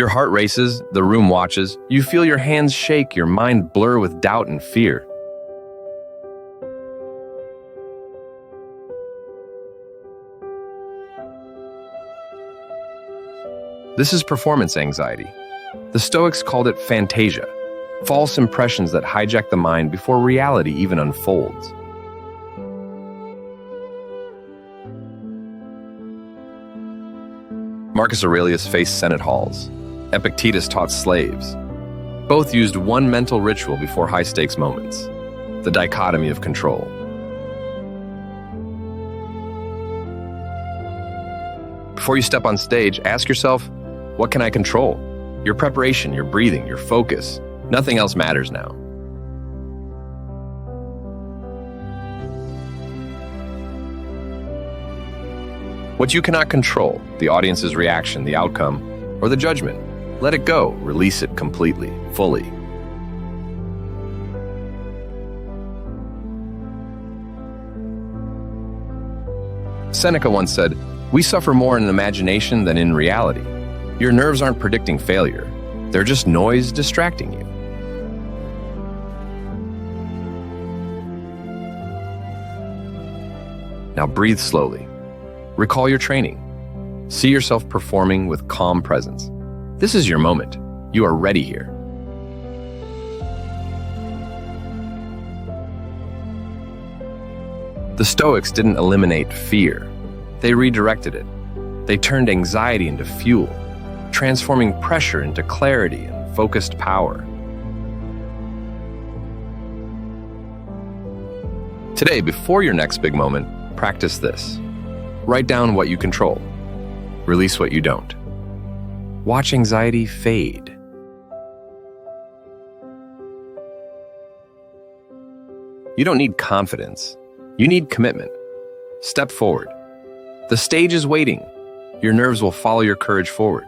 Your heart races, the room watches, you feel your hands shake, your mind blur with doubt and fear. This is performance anxiety. The Stoics called it fantasia, false impressions that hijack the mind before reality even unfolds. Marcus Aurelius faced Senate halls. Epictetus taught slaves. Both used one mental ritual before high-stakes moments, the dichotomy of control. Before you step on stage, ask yourself, what can I control? Your preparation, your breathing, your focus. Nothing else matters now. What you cannot control, the audience's reaction, the outcome, or the judgment, let it go. Release it completely, fully. Seneca once said, "We suffer more in imagination than in reality." Your nerves aren't predicting failure. They're just noise distracting you. Now breathe slowly. Recall your training. See yourself performing with calm presence. This is your moment. You are ready here. The Stoics didn't eliminate fear. They redirected it. They turned anxiety into fuel, transforming pressure into clarity and focused power. Today, before your next big moment, practice this. Write down what you control. Release what you don't. Watch anxiety fade. You don't need confidence. You need commitment. Step forward. The stage is waiting. Your nerves will follow your courage forward.